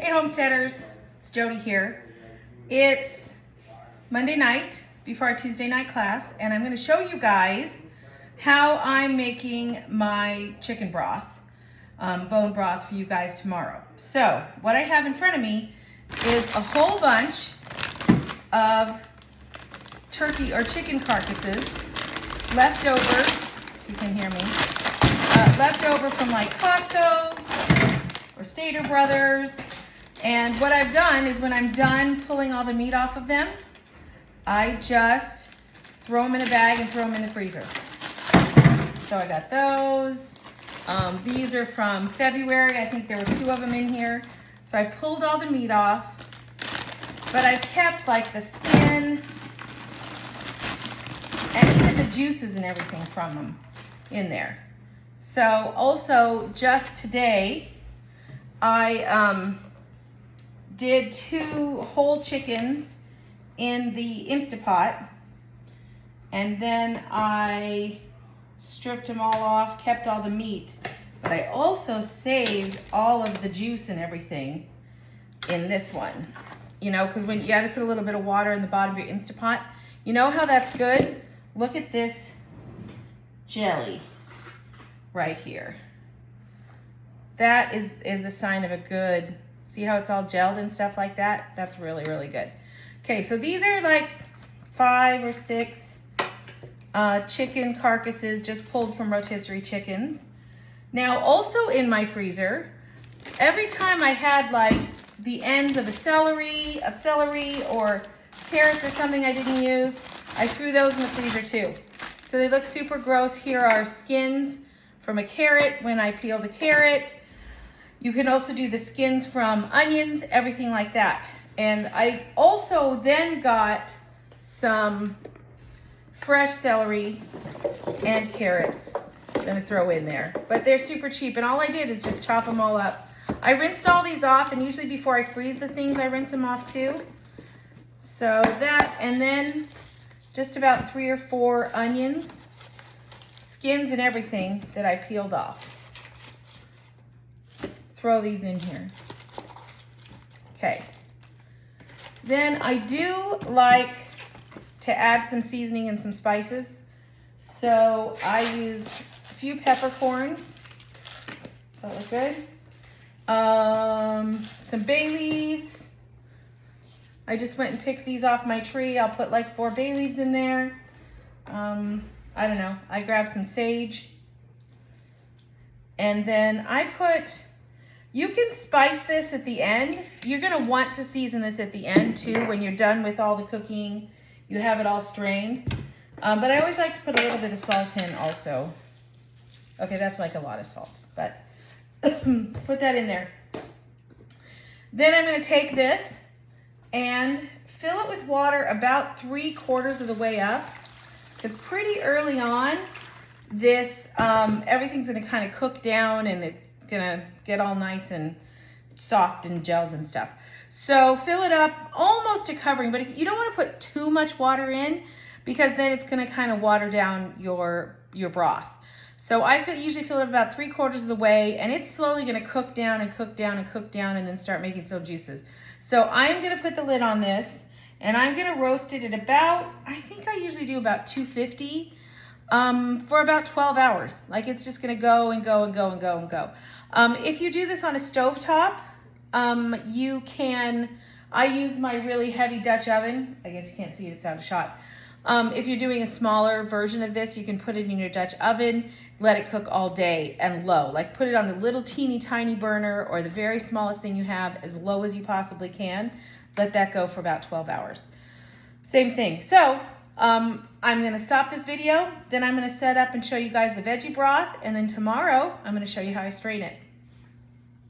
Hey homesteaders, it's Jody here. It's Monday night before our Tuesday night class, and I'm going to show you guys how I'm making my chicken broth, bone broth for you guys tomorrow. So what I have in front of me is a whole bunch of turkey or chicken carcasses left over, you can hear me, left over from like Costco or Stater Brothers. And what I've done is when I'm done pulling all the meat off of them, I just throw them in a bag and throw them in the freezer. So I got those. These are from February. I think there were 2 of them in here. So I pulled all the meat off, but I've kept like the skin and even the juices and everything from them in there. So also just today, I did 2 whole chickens in the Instapot, and then I stripped them all off, kept all the meat, but I also saved all of the juice and everything in this one. You know, because when you got to put a little bit of water in the bottom of your Instapot, you know how that's good? Look at this jelly right here. That is a sign of a good, see how it's all gelled and stuff like that? That's really, really good. Okay, so these are like 5 or 6 chicken carcasses just pulled from rotisserie chickens. Now also in my freezer, every time I had like the ends of celery or carrots or something I didn't use, I threw those in the freezer too. So they look super gross. Here are skins from a carrot when I peeled a carrot. You can also do the skins from onions, everything like that. And I also then got some fresh celery and carrots I'm gonna throw in there. But they're super cheap, and all I did is just chop them all up. I rinsed all these off, and usually before I freeze the things, I rinse them off too. So that, and then just about 3 or 4 onions, skins and everything that I peeled off. Throw these in here. Okay. Then I do like to add some seasoning and some spices. So I use a few peppercorns. That look good. Some bay leaves. I just went and picked these off my tree. I'll put like 4 bay leaves in there. I don't know. I grabbed some sage. And then I put, you can spice this at the end. You're gonna want to season this at the end too when you're done with all the cooking. You have it all strained. But I always like to put a little bit of salt in also. Okay, that's like a lot of salt, but put that in there. Then I'm gonna take this and fill it with water about 3/4 of the way up, because pretty early on, this, everything's gonna kind of cook down and it's gonna get all nice and soft and gelled and stuff. So fill it up almost to covering, but if you don't want to put too much water in, because then it's gonna kind of water down your broth. So I usually fill it about 3/4 of the way, and it's slowly gonna cook down and cook down and cook down and then start making some juices. So I'm gonna put the lid on this, and I'm gonna roast it at about, I think I usually do about 250 for about 12 hours. Like it's just gonna go and go and go and go and go. If you do this on a stovetop, you can, I use my really heavy Dutch oven. I guess you can't see it, it's out of shot. If you're doing a smaller version of this, you can put it in your Dutch oven, let it cook all day and low. Like put it on the little teeny tiny burner or the very smallest thing you have, as low as you possibly can. Let that go for about 12 hours. Same thing. So I'm gonna stop this video, then I'm gonna set up and show you guys the veggie broth, and then tomorrow I'm gonna show you how I strain it.